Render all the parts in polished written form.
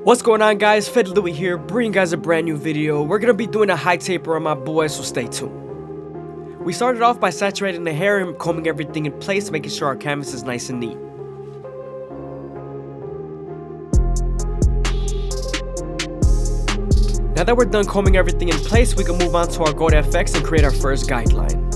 What's going on, guys? FadeitLuie here, bringing you guys a brand new video. We're gonna be doing a high taper on my boy, so stay tuned. We started off by saturating the hair and combing everything in place, making sure our canvas is nice and neat. Now that we're done combing everything in place, we can move on to our Gold FX and create our first guideline.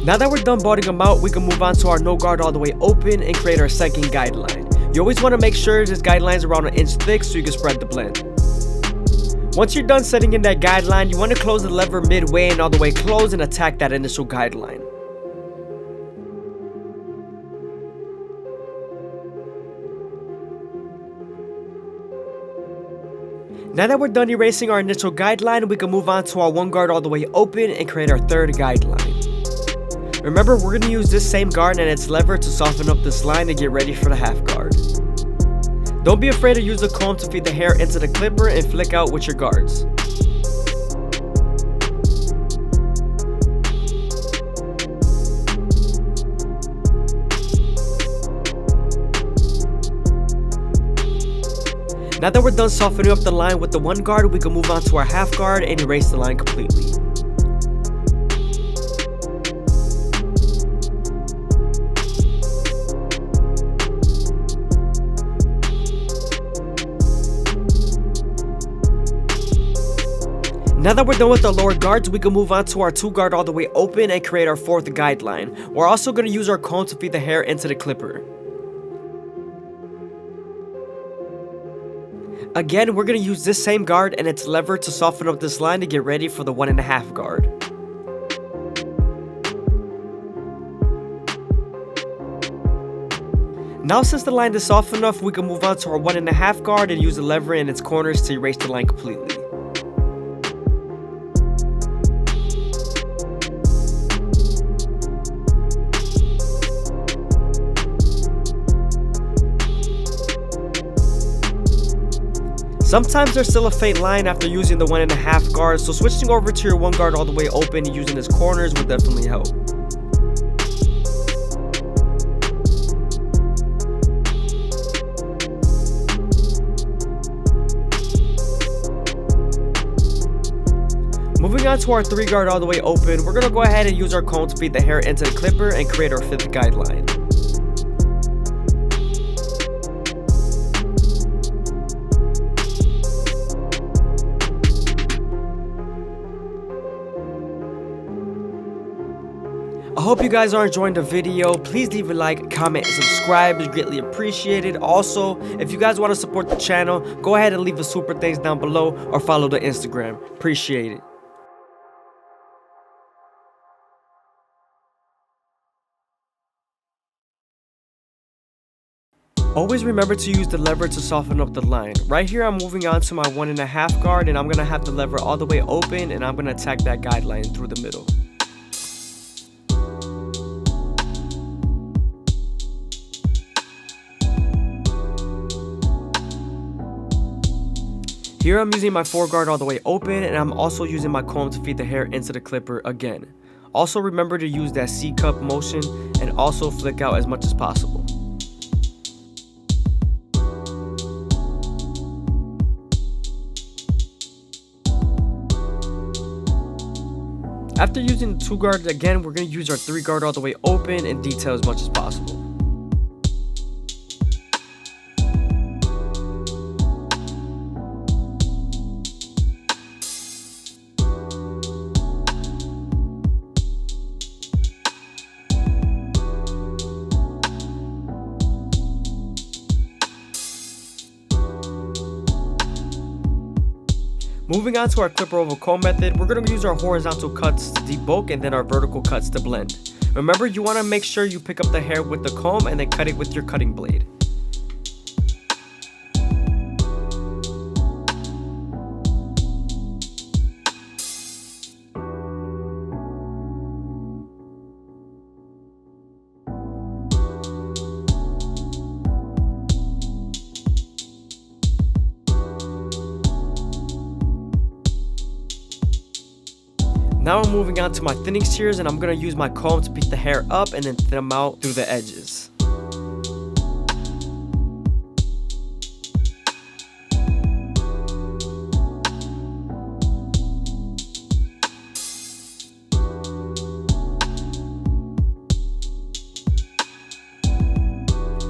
Now that we're done building them out, we can move on to our no guard all the way open and create our second guideline. You always want to make sure this guideline is around 1 inch thick so you can spread the blend. Once you're done setting in that guideline, you want to close the lever midway and all the way close and attack that initial guideline. Now that we're done erasing our initial guideline, we can move on to our 1 guard all the way open and create our third guideline. Remember, we're going to use this same guard and its lever to soften up this line and get ready for the half guard. Don't be afraid to use the comb to feed the hair into the clipper and flick out with your guards. Now that we're done softening up the line with the 1 guard, we can move on to our half guard and erase the line completely. Now that we're done with the lower guards, we can move on to our 2 guard all the way open and create our fourth guideline. We're also going to use our comb to feed the hair into the clipper. Again, we're going to use this same guard and its lever to soften up this line to get ready for the 1.5 guard. Now since the line is soft enough, we can move on to our 1.5 guard and use the lever in its corners to erase the line completely. Sometimes there's still a faint line after using the 1.5 guard, so switching over to your 1 guard all the way open and using its corners will definitely help. Moving on to our 3 guard all the way open, we're going to go ahead and use our comb to feed the hair into the clipper and create our 5th guideline. I hope you guys are enjoying the video. Please leave a like, comment, and subscribe. It's greatly appreciated. Also, if you guys want to support the channel, go ahead and leave a super thanks down below or follow the Instagram. Appreciate it. Always remember to use the lever to soften up the line. Right here, I'm moving on to my 1.5 guard, and I'm going to have the lever all the way open, and I'm going to attack that guideline through the middle. Here I'm using my 4 guard all the way open, and I'm also using my comb to feed the hair into the clipper again. Also remember to use that C-cup motion and also flick out as much as possible. After using the 2 guards again, we're going to use our 3 guard all the way open and detail as much as possible. Moving on to our clipper over comb method, we're going to use our horizontal cuts to debulk and then our vertical cuts to blend. Remember, you want to make sure you pick up the hair with the comb and then cut it with your cutting blade. Now I'm moving on to my thinning shears, and I'm going to use my comb to pick the hair up and then thin them out through the edges.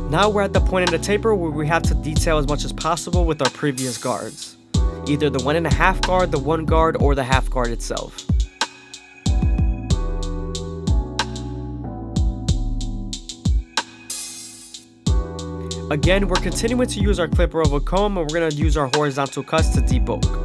Now we're at the point in the taper where we have to detail as much as possible with our previous guards. Either the 1.5 guard, the 1 guard, or the half guard itself. Again, we're continuing to use our clipper over comb, and we're going to use our horizontal cuts to debulk.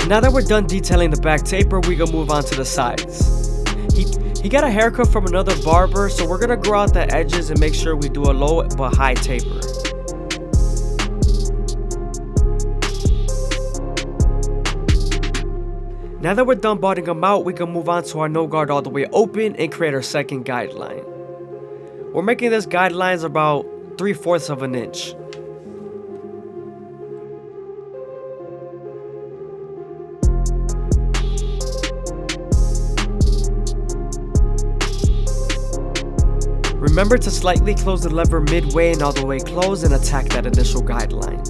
Now that we're done detailing the back taper, we can move on to the sides. He got a haircut from another barber, so we're gonna grow out the edges and make sure we do a low but high taper. Now that we're done balding him out, we can move on to our no guard all the way open and create our second guideline. We're making this guidelines about 3/4 of an inch. Remember to slightly close the lever midway and all the way close and attack that initial guideline.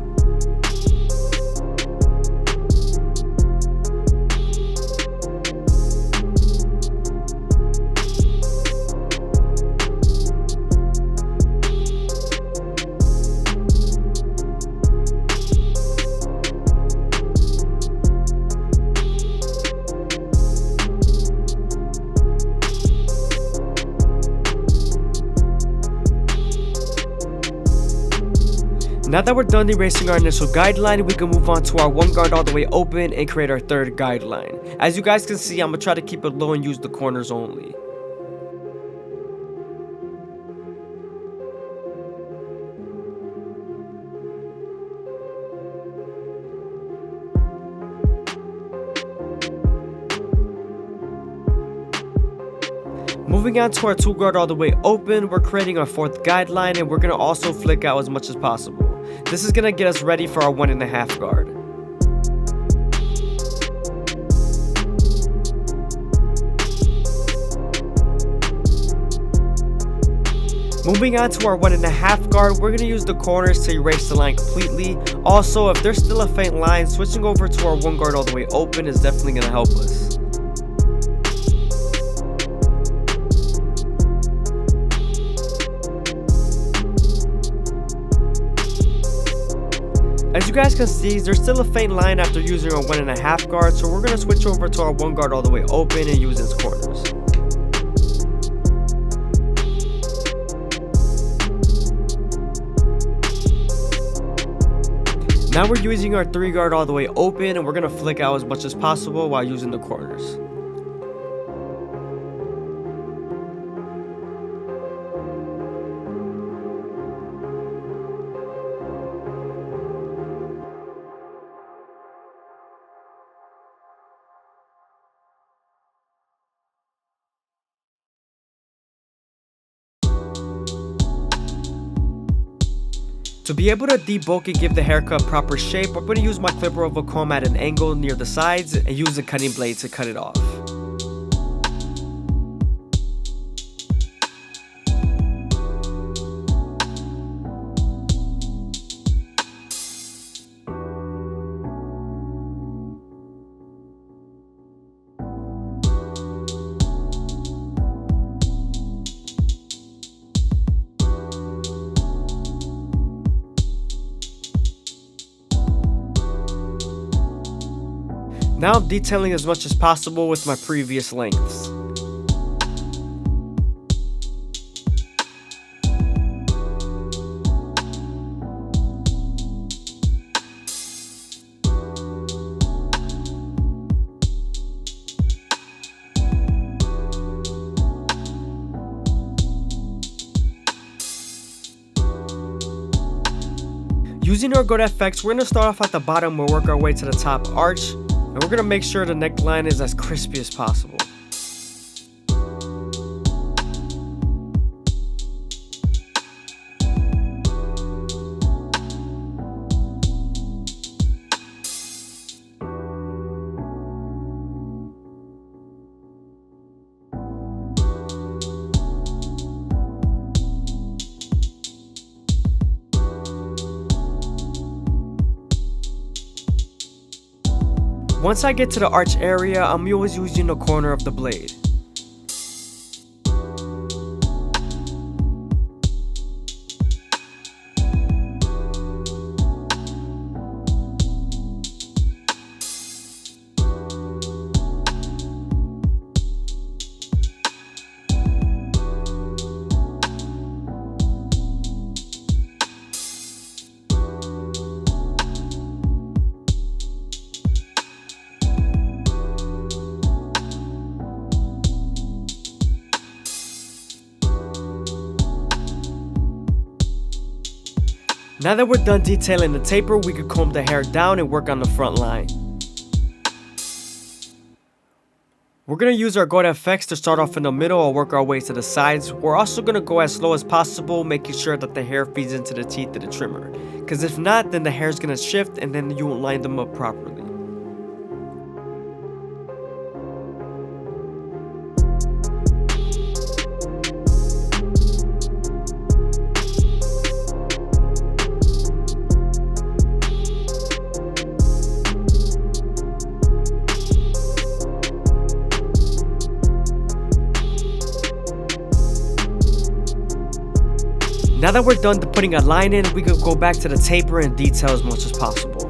Now that we're done erasing our initial guideline, we can move on to our 1 guard all the way open and create our third guideline. As you guys can see, I'm going to try to keep it low and use the corners only. Moving on to our 2 guard all the way open, we're creating our 4th guideline, and we're going to also flick out as much as possible. This is going to get us ready for our 1.5 guard. Moving on to our 1.5 guard, we're going to use the corners to erase the line completely. Also, if there's still a faint line, switching over to our 1 guard all the way open is definitely going to help us. As you guys can see, there's still a faint line after using our 1.5 guard, so we're going to switch over to our 1 guard all the way open and use its corners. Now we're using our 3 guard all the way open, and we're going to flick out as much as possible while using the corners. To be able to debulk and give the haircut proper shape, I'm going to use my clipper over comb at an angle near the sides and use a cutting blade to cut it off. Now I'm detailing as much as possible with my previous lengths. Using our Go effects, we're going to start off at the bottom. We'll work our way to the top arch, and we're going to make sure the neckline is as crispy as possible. Once I get to the arch area, I'm always using the corner of the blade. Now that we're done detailing the taper, we could comb the hair down and work on the front line. We're going to use our Go effects to start off in the middle and work our way to the sides. We're also going to go as slow as possible, making sure that the hair feeds into the teeth of the trimmer. Because if not, then the hair is going to shift and then you won't line them up properly. Now that we're done putting a line in, we could go back to the taper and detail as much as possible.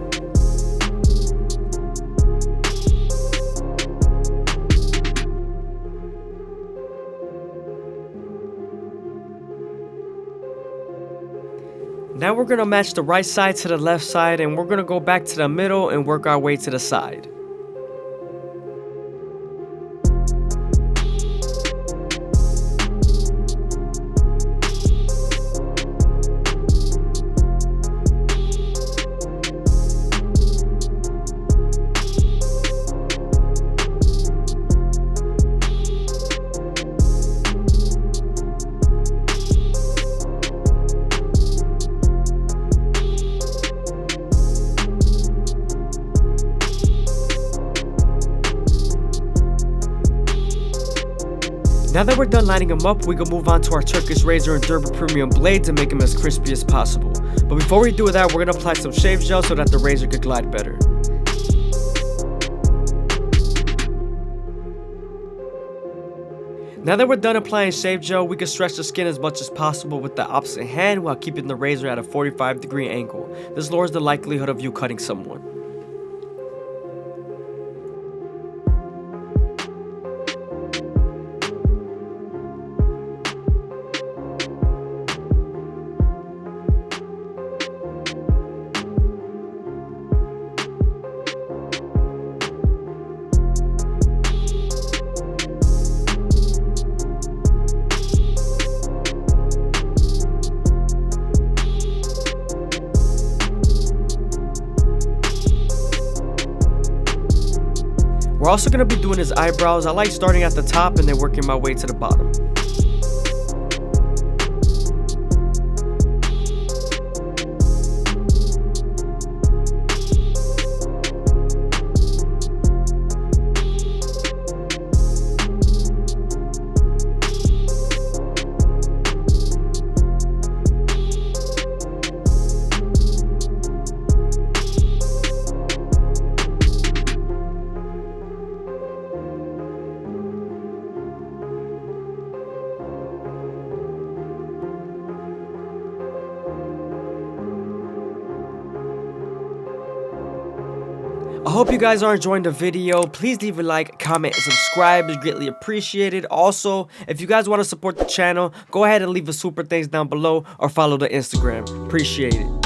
Now we're going to match the right side to the left side, and we're going to go back to the middle and work our way to the side. Now that we're done lining them up, we can move on to our Turkish razor and Derby premium blades and make them as crispy as possible. But before we do that, we're going to apply some shave gel so that the razor could glide better. Now that we're done applying shave gel, we can stretch the skin as much as possible with the opposite hand while keeping the razor at a 45-degree angle. This lowers the likelihood of you cutting someone. We're also going to be doing his eyebrows. I like starting at the top and then working my way to the bottom. I hope you guys are enjoying the video. Please leave a like, comment, and subscribe. It's greatly appreciated. Also, if you guys want to support the channel, go ahead and leave a super thanks down below or follow the Instagram. Appreciate it.